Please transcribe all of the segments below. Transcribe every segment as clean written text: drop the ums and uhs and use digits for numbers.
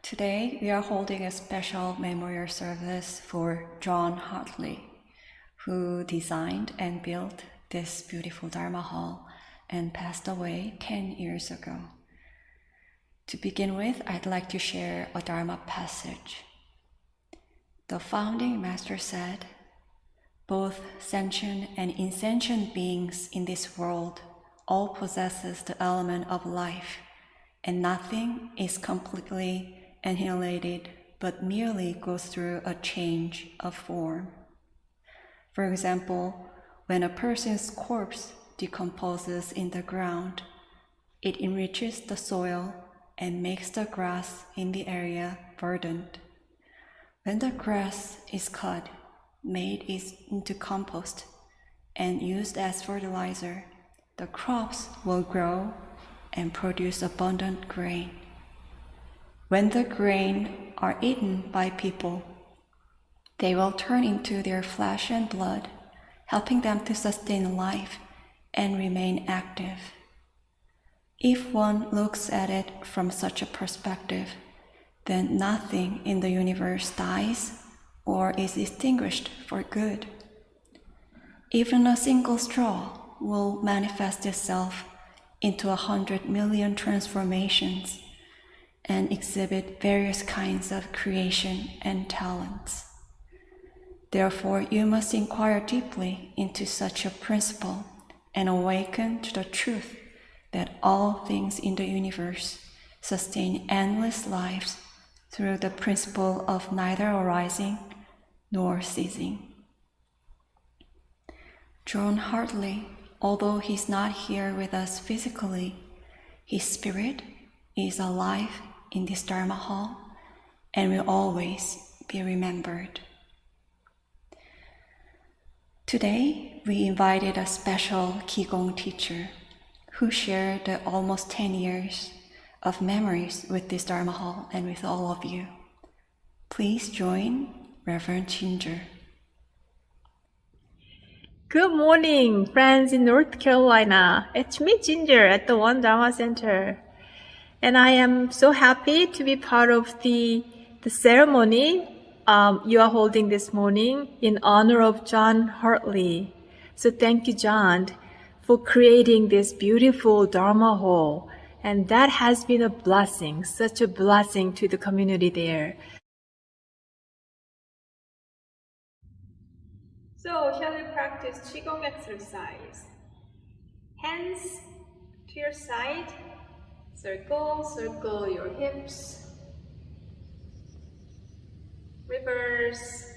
Today, we are holding a special memorial service for John Hartley, who designed and built this beautiful Dharma hall and passed away 10 years ago. To begin with, I'd like to share a Dharma passage. The founding master said, "Both sentient and insentient beings in this world all possesses the element of life, and nothing is completely annihilated but merely goes through a change of form. For example, when a person's corpse decomposes in the ground, it enriches the soil and makes the grass in the area verdant. When the grass is cut, made into compost, and used as fertilizer, the crops will grow and produce abundant grain. When the grain are eaten by people, they will turn into their flesh and blood, helping them to sustain life and remain active. If one looks at it from such a perspective, then nothing in the universe dies or is extinguished for good. Even a single straw will manifest itself into 100 million transformations and exhibit various kinds of creation and talents. Therefore, you must inquire deeply into such a principle and awaken to the truth that all things in the universe sustain endless lives through the principle of neither arising nor ceasing." John Hartley, although he's not here with us physically, his spirit is alive in this Dharma hall and will always be remembered. Today, we invited a special Qi Gong teacher who shared the almost 10 years of memories with this Dharma hall and with all of you. Please join Reverend Ginger. Good morning, friends in North Carolina. It's me, Ginger, at the One Dharma Center. And I am so happy to be part of the ceremony you are holding this morning in honor of John Hartley. So thank you, John, for creating this beautiful Dharma hall. And that has been a blessing, such a blessing to the community there. So shall we practice Qi Gong exercise? Hands to your side. Circle your hips. Reverse.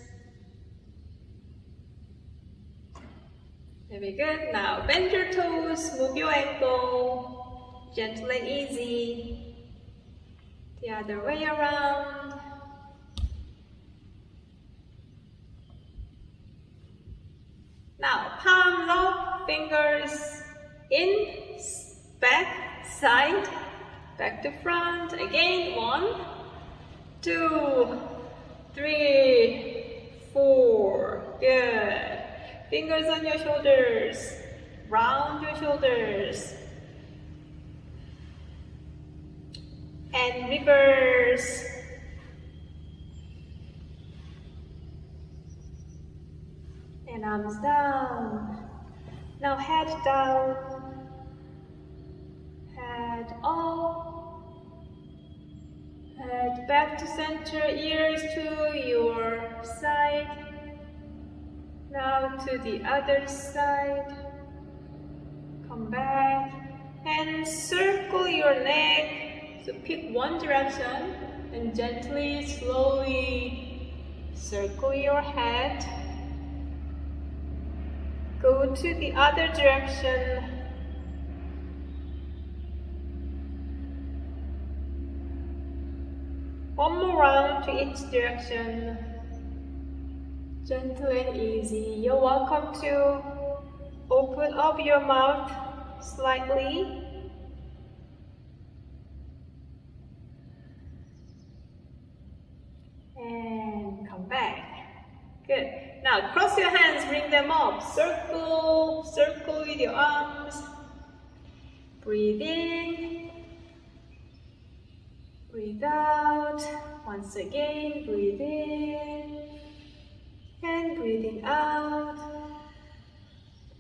Very good. Now bend your toes, move your ankle. Gentle and easy. The other way around. Now palms up, fingers in, back, side. Back to front, again, 1, 2, 3, 4, good. Fingers on your shoulders, round your shoulders. And reverse. And arms down. Now head down, head up. Head back to center, ears to your side. Now to the other side. Come back and circle your neck. So pick one direction and gently, slowly circle your head. Go to the other direction. One more round to each direction. Gentle and easy. You're welcome to open up your mouth slightly. And come back. Good. Now cross your hands, bring them up. Circle with your arms. Breathe in. Breathe out. Once again, breathe in and breathing out.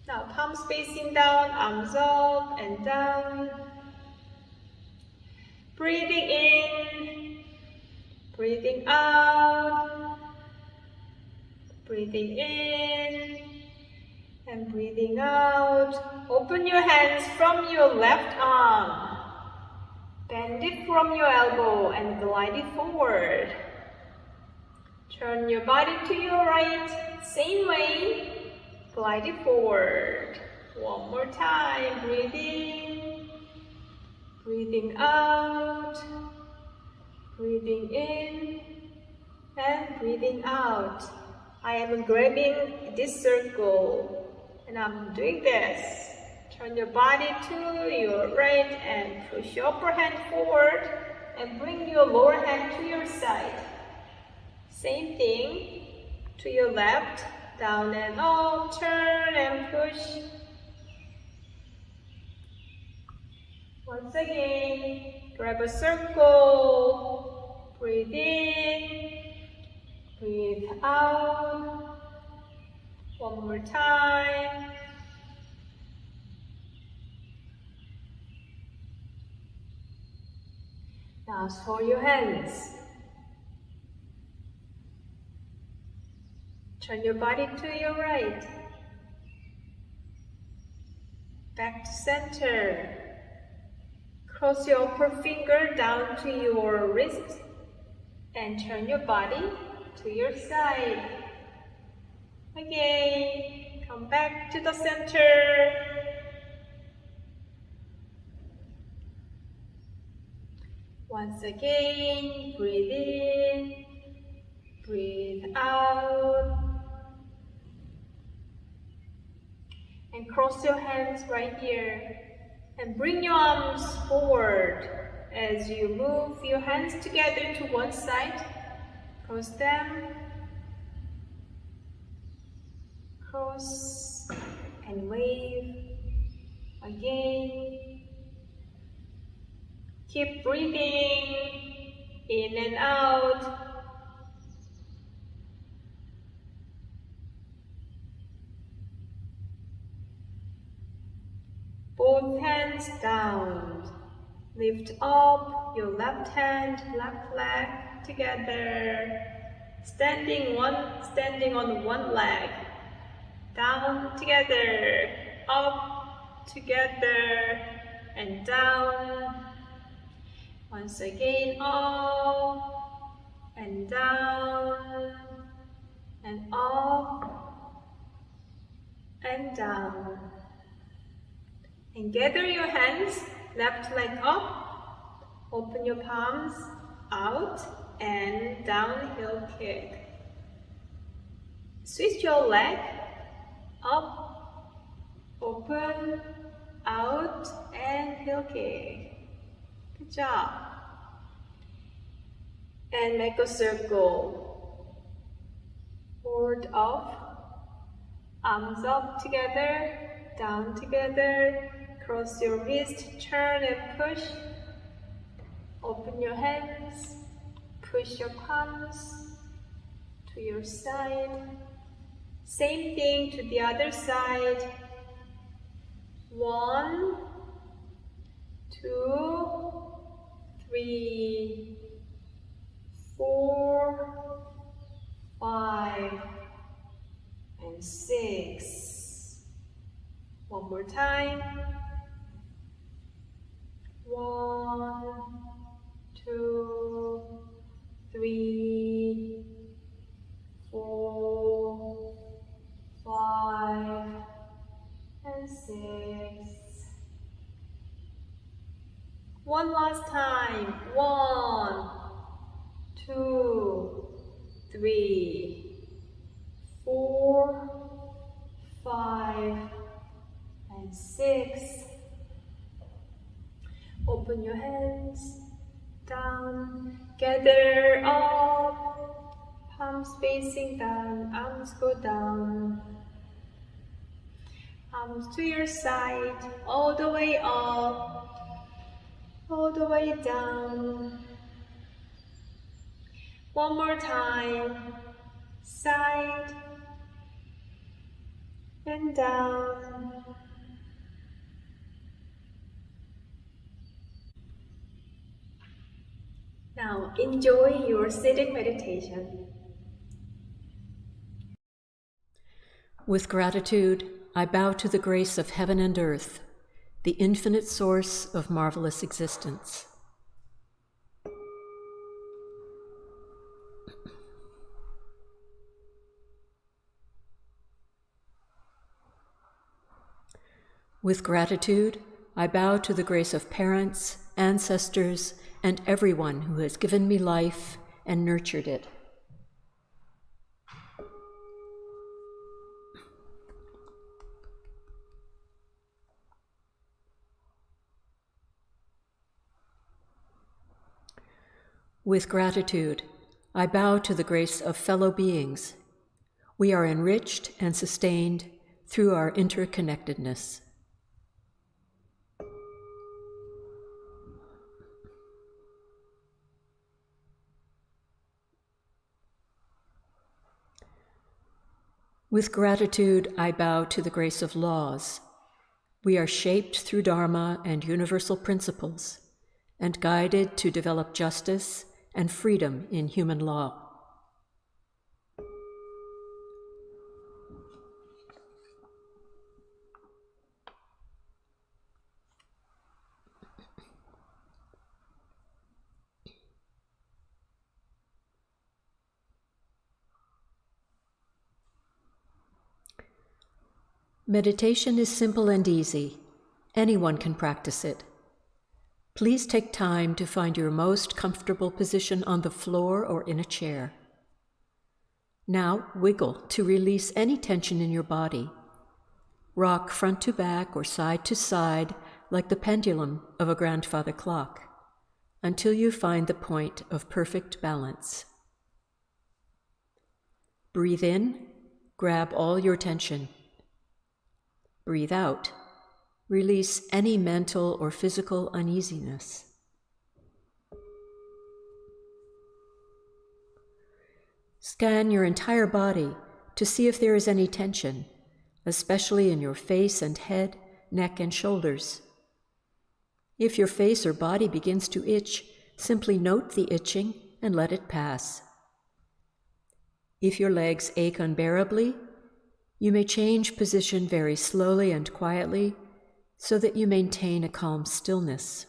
Now palms facing down, arms up and down. Breathing in, breathing out. Breathing in and breathing out. Open your hands from your left arm. Bend it from your elbow and glide it forward. Turn your body to your right, same way. Glide it forward. One more time. Breathe in, breathing out, breathing in, and breathing out. I am grabbing this circle and I'm doing this. Turn your body to your right and push your upper hand forward and bring your lower hand to your side. Same thing to your left, down and up, turn and push. Once again, grab a circle, breathe in, breathe out. One more time. Now hold your hands. Turn your body to your right. Back to center. Cross your upper finger down to your wrist and turn your body to your side. Again, come back to the center. Once again, breathe in, breathe out. And cross your hands right here. And bring your arms forward as you move your hands together to one side. Cross them. Cross and wave. Again. Keep breathing in and out. Both hands down. Lift up your left hand, left leg together. Standing on one leg. Down together. Up together and down. Once again, up and down and up and down. And gather your hands, left leg up, open your palms out and downhill kick. Switch your leg, up, open, out and heel kick. Good job. And make a circle. Forward up, arms up together, down together. Cross your wrist, turn and push. Open your hands, push your palms to your side. Same thing to the other side. 1, 2, 3, 4, 5, and 6. One more time. 1, 2, 3, 4, 5, and 6. One last time. 1, 2, 3, 4, 5, and 6. Open your hands, down, gather up, palms facing down, arms go down. Arms to your side, all the way up, all the way down. One more time. Side and down. Now enjoy your sitting meditation. With gratitude, I bow to the grace of heaven and earth, the infinite source of marvelous existence. With gratitude, I bow to the grace of parents, ancestors, and everyone who has given me life and nurtured it. With gratitude, I bow to the grace of fellow beings. We are enriched and sustained through our interconnectedness. With gratitude, I bow to the grace of laws. We are shaped through Dharma and universal principles, and guided to develop justice and freedom in human law. Meditation is simple and easy. Anyone can practice it. Please take time to find your most comfortable position on the floor or in a chair. Now wiggle to release any tension in your body. Rock front to back or side to side like the pendulum of a grandfather clock until you find the point of perfect balance. Breathe in, grab all your tension. Breathe out. Release any mental or physical uneasiness. Scan your entire body to see if there is any tension, especially in your face and head, neck and shoulders. If your face or body begins to itch, simply note the itching and let it pass. If your legs ache unbearably, you may change position very slowly and quietly so that you maintain a calm stillness.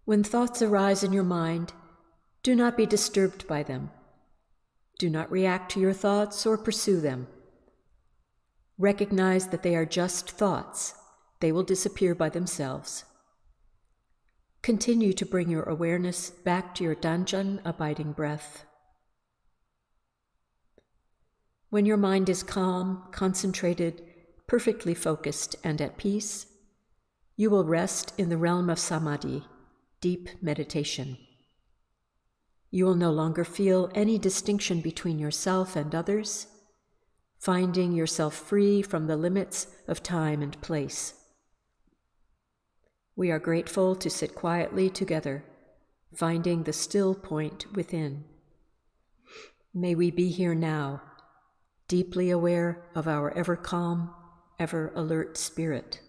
When thoughts arise in your mind, do not be disturbed by them. Do not react to your thoughts or pursue them. Recognize that they are just thoughts. They will disappear by themselves. Continue to bring your awareness back to your danjan, abiding breath. When your mind is calm, concentrated, perfectly focused, and at peace, you will rest in the realm of samadhi, deep meditation. You will no longer feel any distinction between yourself and others, finding yourself free from the limits of time and place. We are grateful to sit quietly together, finding the still point within. May we be here now, deeply aware of our ever calm, ever alert spirit.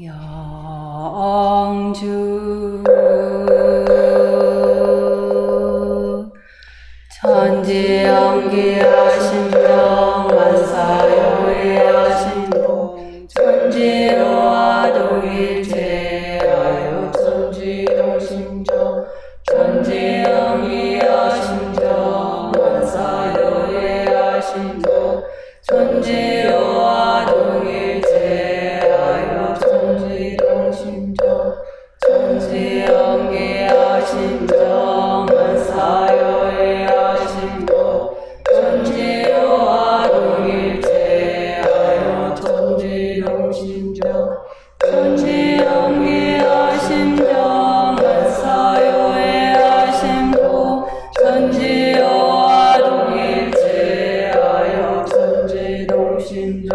영주 천지연기하심정 만사여의하심동 천지로와 동일체하여 천지동심정 천지연기하심정 만사여의하심동 천지로와 동일체하여 천지동심정 천지연기하심정 만사여의하심동 천지로와 동일체하여 천지동심정 천지연기하심정 만사여의하심동 천지로와 동일체하여 천지동심정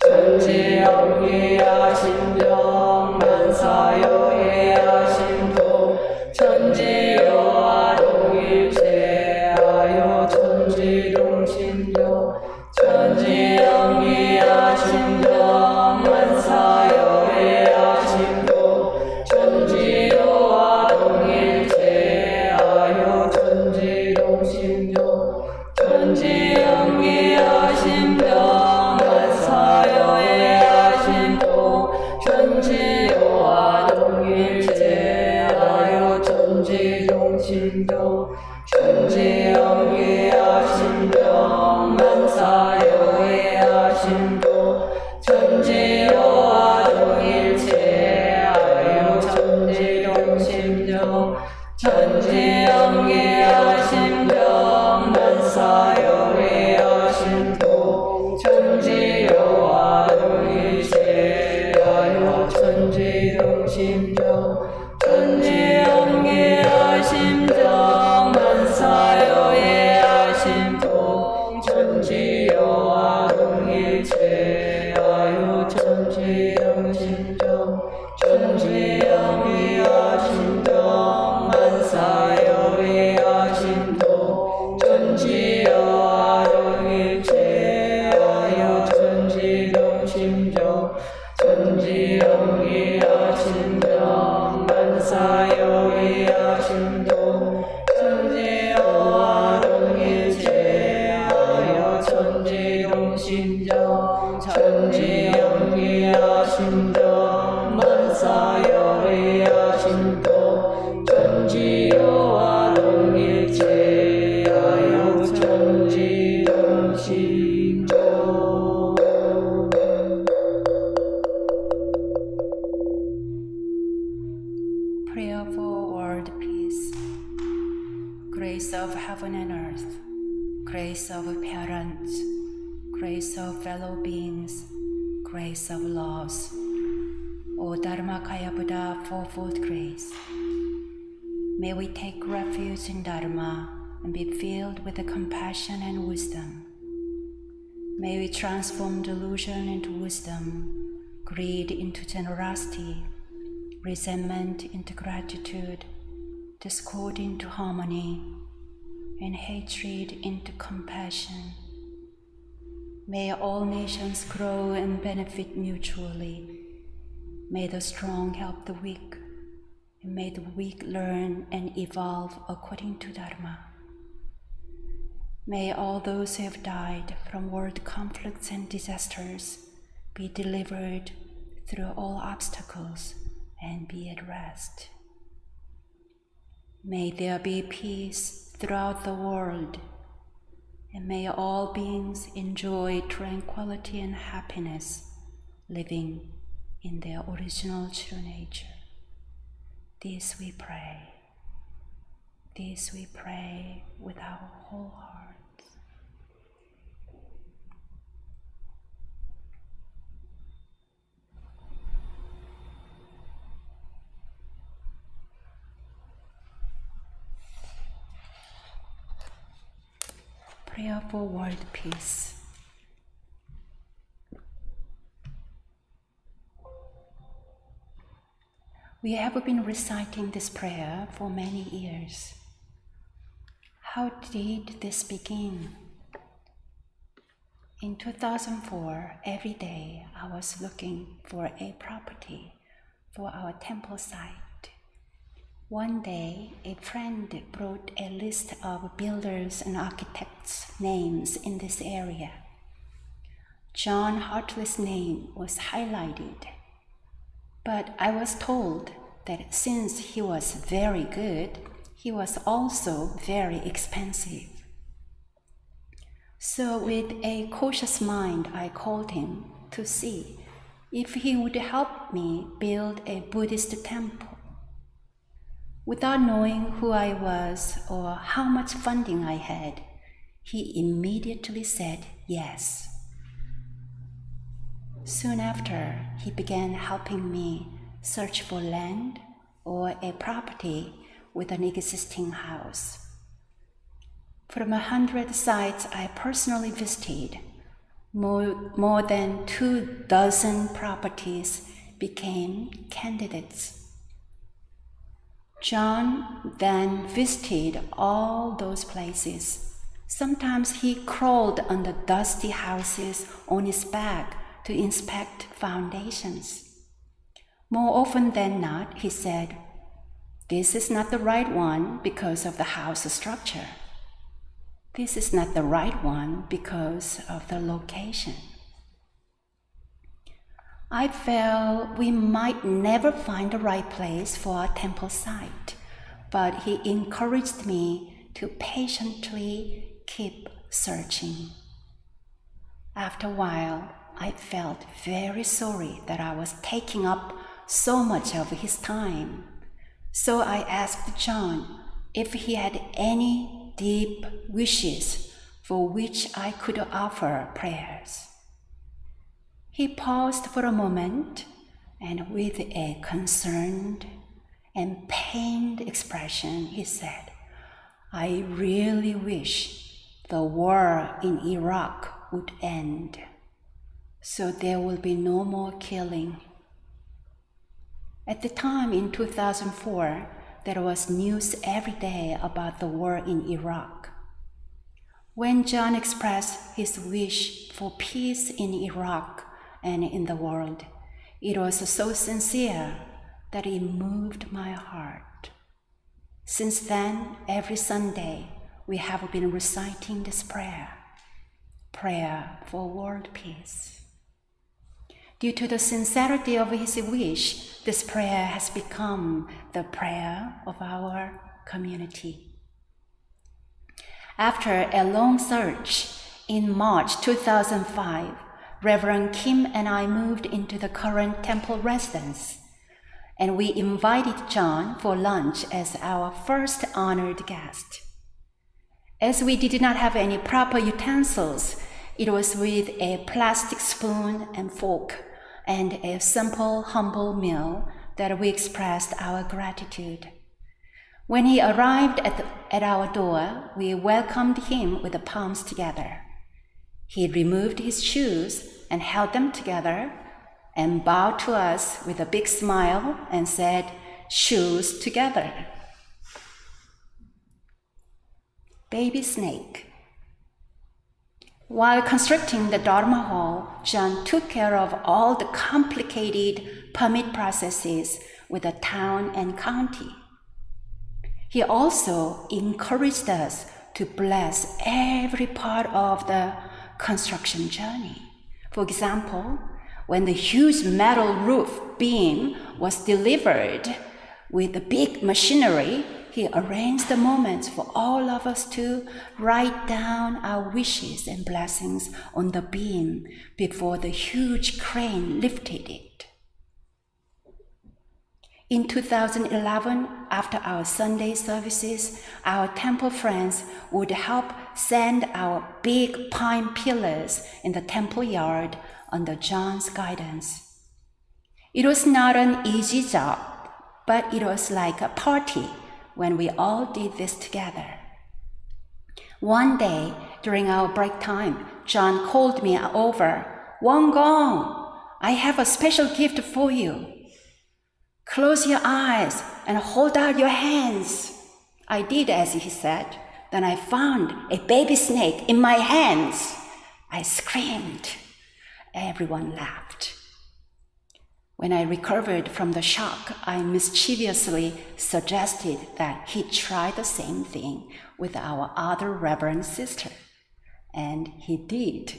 천지연기하심정 만사여의하심동 천지로와 동일체하여 천지동심정 천지연기하심정 만사여의하심동 천지로와 동일체하여 천지동심정 천지연기하심정 만사여의하심동 천지로와 동일체하여 천지동심정 천지연기하심정 만사여의하심동 천지로와 동일체하여 천지동심정 천지연기하심정 만사여의하심동 천지로와 동일체하여 천지동심정 천지연기하심정 만사여의하심동 천지로와 동일체하여 천지동심정 천지연기하심정 만사여의하심동 천지로와 동일체하여 천지동심정 천지연기하심정 만사여의하심동 천지로와 동일체하여 천지동심정 천지연기하심정 만사여의하심동 천지로와 동일체하여 천지동심정. Prayer for world peace. Grace of heaven and earth, grace of parents, grace of fellow beings, grace of laws. O Dharmakaya Buddha, fourfold grace. May we take refuge in Dharma and be filled with the compassion and wisdom. May we transform delusion into wisdom, greed into generosity, resentment into gratitude, discord into harmony, and hatred into compassion. May all nations grow and benefit mutually. May the strong help the weak, and may the weak learn and evolve according to Dharma. May all those who have died from world conflicts and disasters be delivered through all obstacles and be at rest. May there be peace throughout the world, and may all beings enjoy tranquility and happiness, living in their original true nature. This we pray. This we pray with our whole hearts. Prayer for world peace. We have been reciting this prayer for many years. How did this begin? In 2004, every day I was looking for a property for our temple site. One day, a friend brought a list of builders and architects' names in this area. John Hartley's name was highlighted, but I was told that since he was very good, he was also very expensive. So with a cautious mind, I called him to see if he would help me build a Buddhist temple. Without knowing who I was or how much funding I had, he immediately said yes. Soon after, he began helping me search for land or a property with an existing house. From 100 sites I personally visited, more than 24 properties became candidates. John then visited all those places. Sometimes he crawled under dusty houses on his back to inspect foundations. More often than not, he said, "This is not the right one because of the house structure. This is not the right one because of the location." I felt we might never find the right place for our temple site, but he encouraged me to patiently keep searching. After a while, I felt very sorry that I was taking up so much of his time. So I asked John if he had any deep wishes for which I could offer prayers. He paused for a moment, and with a concerned and pained expression, he said, "I really wish the war in Iraq would end, so there will be no more killing." At the time in 2004, there was news every day about the war in Iraq. When John expressed his wish for peace in Iraq and in the world, it was so sincere that it moved my heart. Since then, every Sunday, we have been reciting this prayer for world peace. Due to the sincerity of his wish, this prayer has become the prayer of our community. After a long search, in March 2005, Reverend Kim and I moved into the current temple residence, and we invited John for lunch as our first honored guest. As we did not have any proper utensils, it was with a plastic spoon and fork and a simple, humble meal that we expressed our gratitude. When he arrived at our door, we welcomed him with the palms together. He removed his shoes and held them together and bowed to us with a big smile and said, "Shoes together." Baby snake. While constructing the Dharma Hall, John took care of all the complicated permit processes with the town and county. He also encouraged us to bless every part of the construction journey. For example, when the huge metal roof beam was delivered with the big machinery, he arranged the moments for all of us to write down our wishes and blessings on the beam before the huge crane lifted it. In 2011, after our Sunday services, our temple friends would help sand our big pine pillars in the temple yard under John's guidance. It was not an easy job, but it was like a party when we all did this together. One day, during our break time, John called me over. "Gong, I have a special gift for you. Close your eyes and hold out your hands." I did as he said. Then I found a baby snake in my hands. I screamed. Everyone laughed. When I recovered from the shock, I mischievously suggested that he try the same thing with our other Reverend sister, and he did.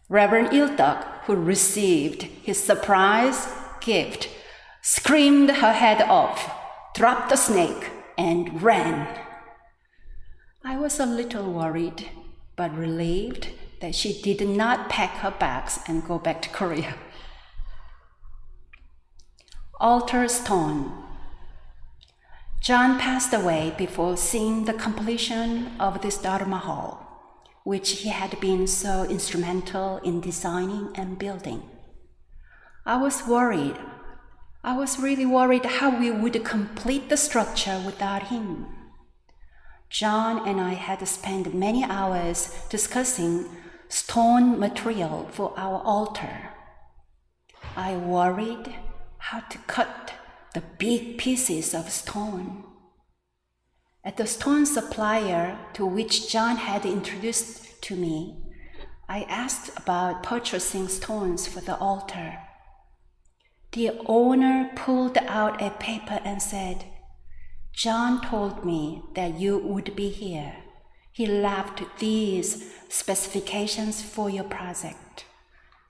Reverend Ilduk, who received his surprise gift, screamed her head off, dropped the snake, and ran. I was a little worried, but relieved that she did not pack her bags and go back to Korea. Altar stone. John passed away before seeing the completion of this Dharma hall, which he had been so instrumental in designing and building. I was really worried how we would complete the structure without him. John and I had spent many hours discussing stone material for our altar. I worried how to cut the big pieces of stone. At the stone supplier to which John had introduced to me, I asked about purchasing stones for the altar. The owner pulled out a paper and said, "John told me that you would be here. He left these specifications for your project,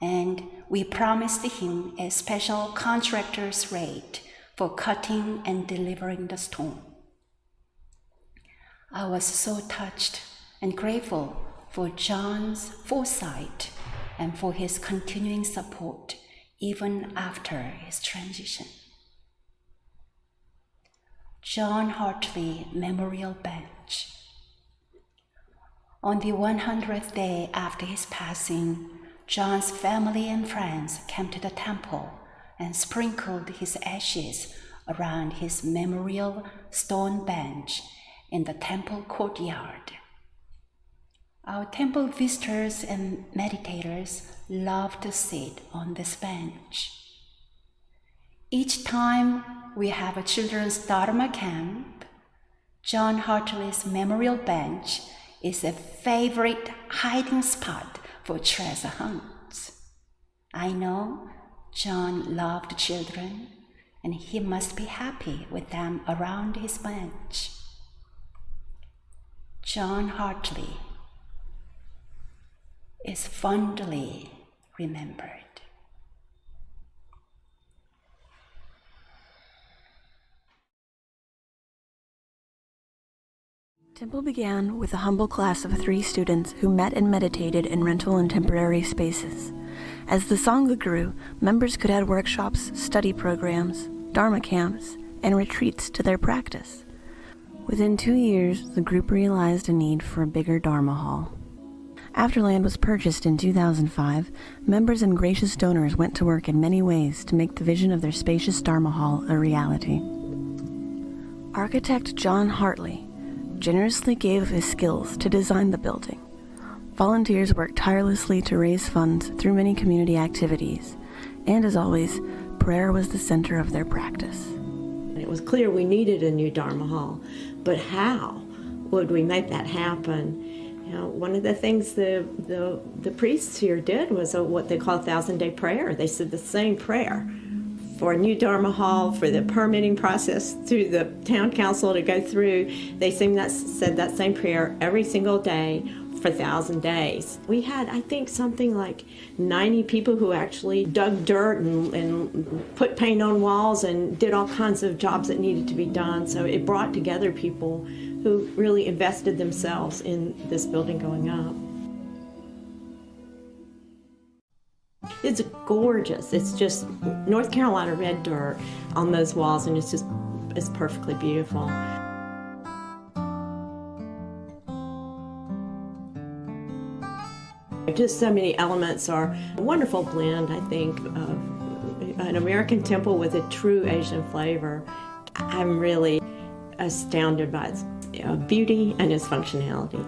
and we promised him a special contractor's rate for cutting and delivering the stone." I was so touched and grateful for John's foresight and for his continuing support even after his transition. John Hartley Memorial Bench. On the 100th day after his passing, John's family and friends came to the temple and sprinkled his ashes around his memorial stone bench in the temple courtyard. Our temple visitors and meditators love to sit on this bench. Each time we have a children's Dharma camp, John Hartley's memorial bench is a favorite hiding spot for treasure hunts. I know John loved children, and he must be happy with them around his bench. John Hartley is fondly remembered. Temple began with a humble class of 3 students who met and meditated in rental and temporary spaces. As the Sangha grew, members could add workshops, study programs, Dharma camps, and retreats to their practice. Within 2 years, the group realized a need for a bigger Dharma hall. After land was purchased in 2005, members and gracious donors went to work in many ways to make the vision of their spacious Dharma hall a reality. Architect John Hartley generously gave of his skills to design the building. Volunteers worked tirelessly to raise funds through many community activities, and as always, prayer was the center of their practice. It was clear we needed a new Dharma hall, but how would we make that happen? You know, one of the things the priests here did was what they call 1,000-day prayer. They said the same prayer for a new Dharma hall, for the permitting process through the town council to go through. They said that same prayer every single day for 1,000 days. We had, I think, something like 90 people who actually dug dirt and put paint on walls and did all kinds of jobs that needed to be done. So it brought together people who really invested themselves in this building going up. It's gorgeous. It's just North Carolina red dirt on those walls, and it's perfectly beautiful. Just so many elements are a wonderful blend, I think, of an American temple with a true Asian flavor. I'm really astounded by its beauty and its functionality.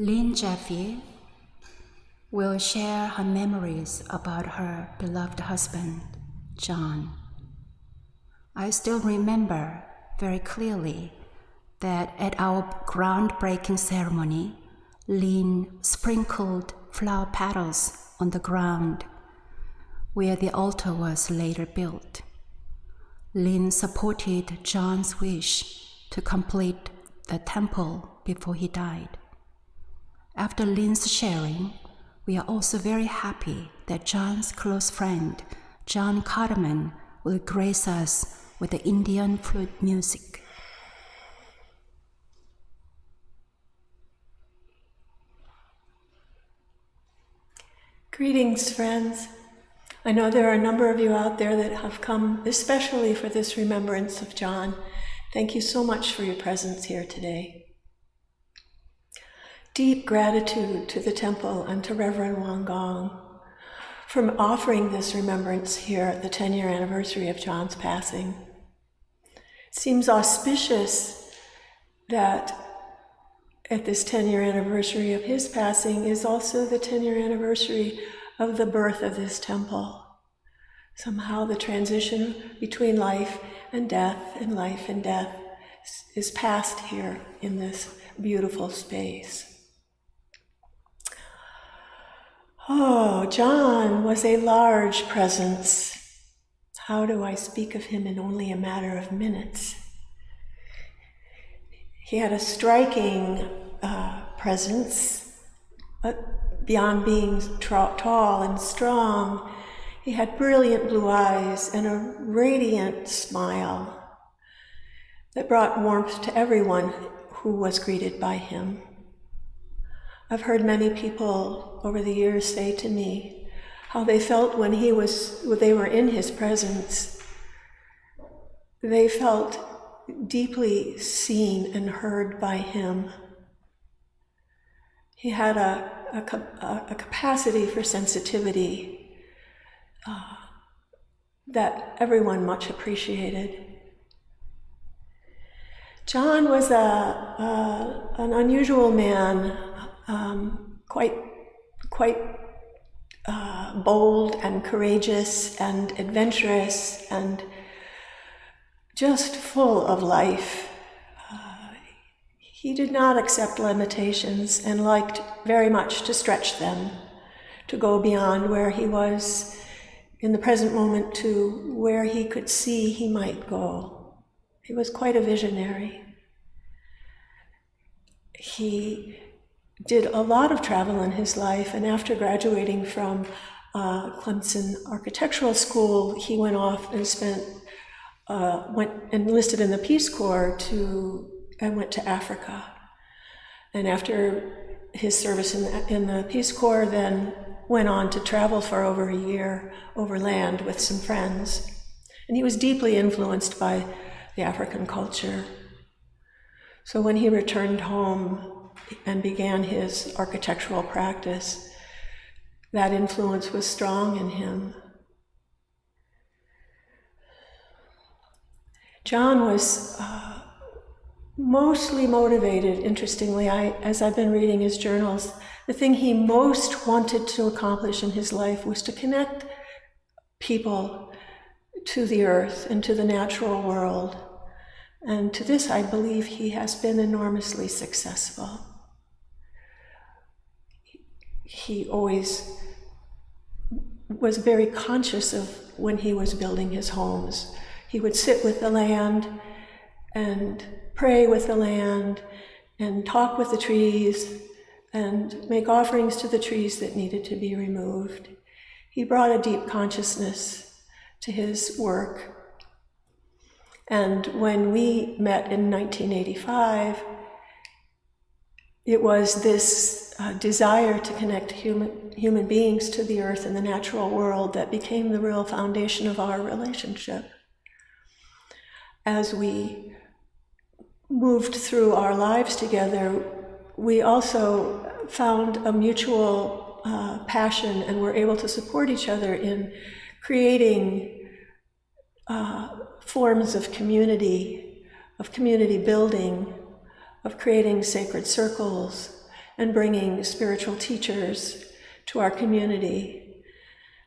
Lynn Jeffy will share her memories about her beloved husband, John. I still remember very clearly that at our groundbreaking ceremony, Lynn sprinkled flower petals on the ground where the altar was later built. Lynn supported John's wish to complete the temple before he died. After Lynn's sharing, we are also very happy that John's close friend, John Carterman, will grace us with the Indian flute music. Greetings, friends. I know there are a number of you out there that have come especially for this remembrance of John. Thank you so much for your presence here today. Deep gratitude to the temple and to Reverend Qi Gong for offering this remembrance here at the 10-year anniversary of John's passing. It seems auspicious that at this 10-year anniversary of his passing is also the 10-year anniversary of the birth of this temple. Somehow the transition between life and death and life and death is passed here in this beautiful space. Oh, John was a large presence. How do I speak of him in only a matter of minutes? He had a striking presence, beyond being tall and strong. He had brilliant blue eyes and a radiant smile that brought warmth to everyone who was greeted by him. I've heard many people over the years say to me how they felt when they were in his presence. They felt deeply seen and heard by him. He had a capacity for sensitivity that everyone much appreciated. John was an unusual man, quite bold and courageous and adventurous and just full of life. He did not accept limitations and liked very much to stretch them, to go beyond where he was in the present moment to where he could see he might go. He was quite a visionary. He did a lot of travel in his life, and after graduating from Clemson Architectural School, he went off and went enlisted in the Peace Corps and went to Africa. And after his service in the Peace Corps, then went on to travel for over a year overland with some friends. And he was deeply influenced by the African culture. So when he returned home and began his architectural practice, that influence was strong in him. John was mostly motivated, interestingly, as I've been reading his journals, the thing he most wanted to accomplish in his life was to connect people to the earth and to the natural world. And to this, I believe he has been enormously successful. He always was very conscious of when he was building his homes. He would sit with the land and pray with the land and talk with the trees and make offerings to the trees that needed to be removed. He brought a deep consciousness to his work. And when we met in 1985, it was this desire to connect human beings to the earth and the natural world that became the real foundation of our relationship. As we moved through our lives together, we also found a mutual passion and were able to support each other in creating forms of community building, of creating sacred circles, and bringing spiritual teachers to our community.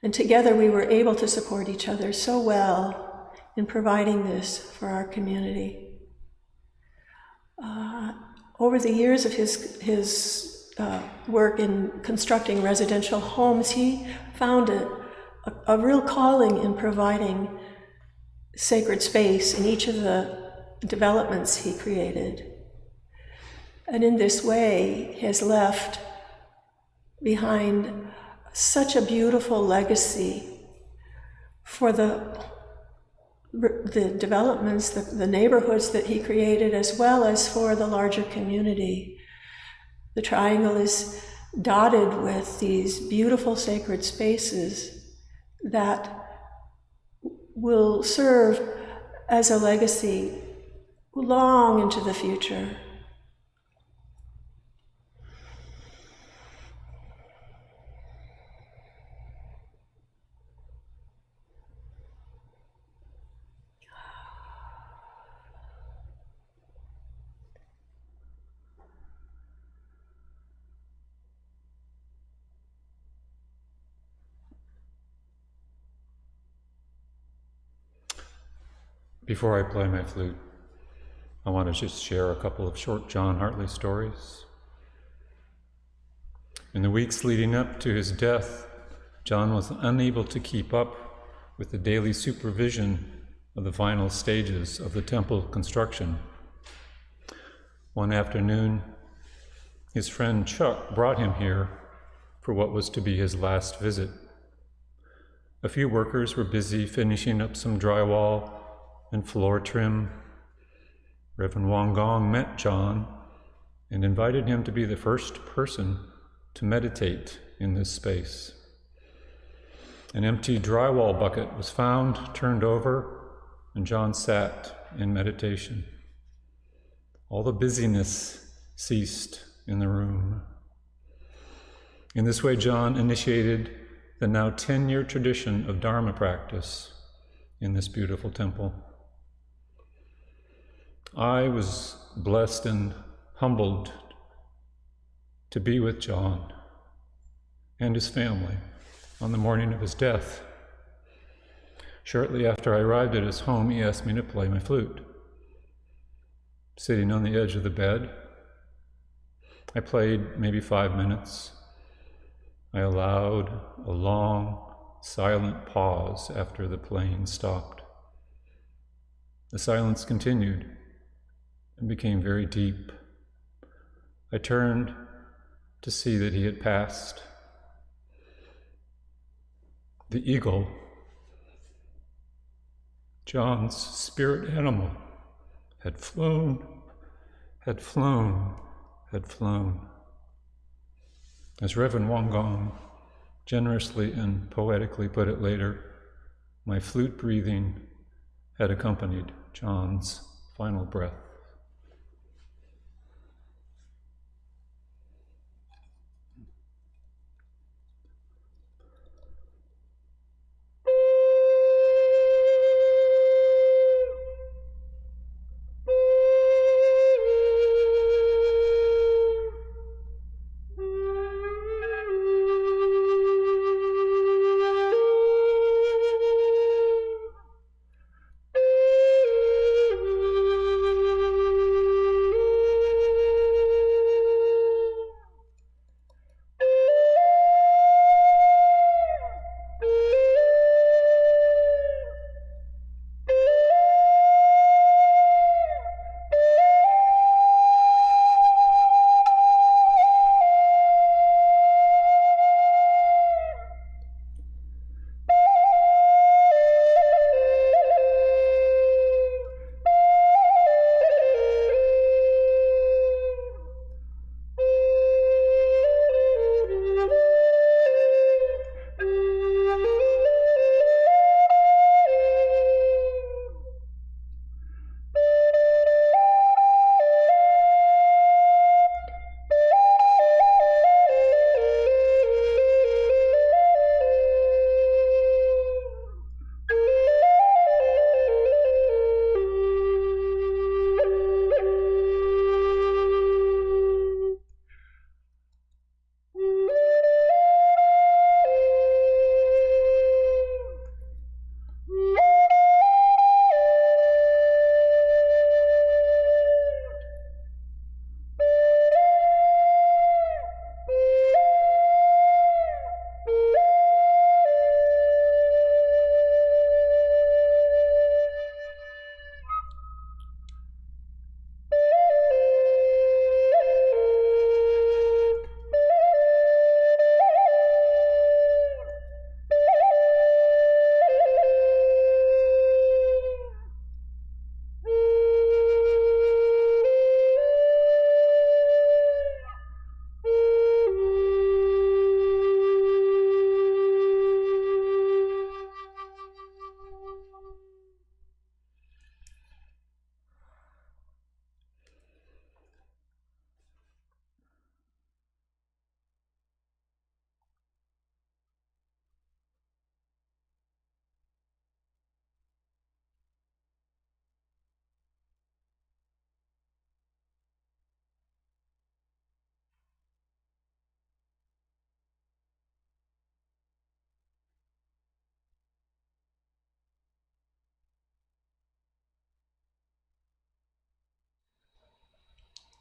And together we were able to support each other so well in providing this for our community. Over the years of his work in constructing residential homes, he found a real calling in providing sacred space in each of the developments he created. And in this way, he has left behind such a beautiful legacy for the developments, the neighborhoods that he created, as well as for the larger community. The triangle is dotted with these beautiful sacred spaces that will serve as a legacy long into the future. Before I play my flute, I want to just share a couple of short John Hartley stories. In the weeks leading up to his death, John was unable to keep up with the daily supervision of the final stages of the temple construction. One afternoon, his friend Chuck brought him here for what was to be his last visit. A few workers were busy finishing up some drywall and floor trim. Reverend Gong met John and invited him to be the first person to meditate in this space. An empty drywall bucket was found, turned over, and John sat in meditation. All the busyness ceased in the room. In this way, John initiated the now 10-year tradition of Dharma practice in this beautiful temple. I was blessed and humbled to be with John and his family on the morning of his death. Shortly after I arrived at his home, he asked me to play my flute. Sitting on the edge of the bed, I played maybe 5 minutes. I allowed a long, silent pause after the playing stopped. The silence continued and became very deep. I turned to see that he had passed. The eagle, John's spirit animal, had flown, had flown, had flown. As Reverend Gong generously and poetically put it later, my flute breathing had accompanied John's final breath.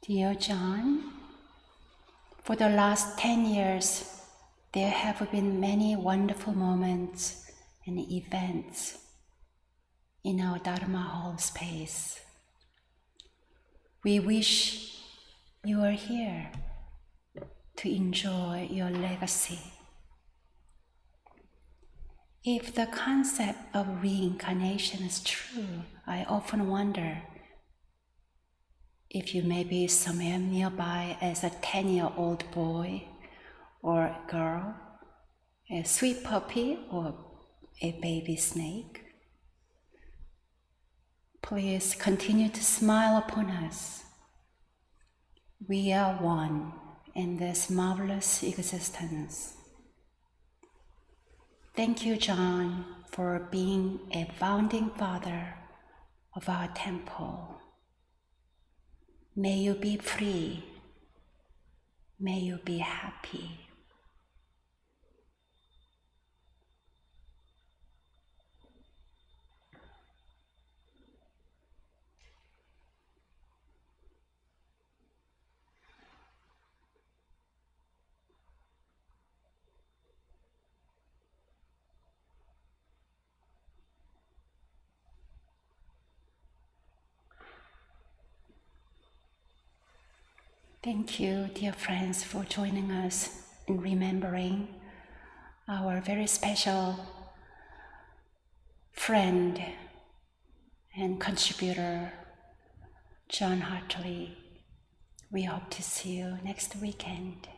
Dear John, for the last 10 years, there have been many wonderful moments and events in our Dharma Hall space. We wish you are here to enjoy your legacy. If the concept of reincarnation is true, I often wonder if you may be somewhere nearby as a 10-year-old boy or girl, a sweet puppy or a baby snake. Please continue to smile upon us. We are one in this marvelous existence. Thank you, John, for being a founding father of our temple. May you be free. May you be happy. Thank you, dear friends, for joining us in remembering our very special friend and contributor, John Hartley. We hope to see you next weekend.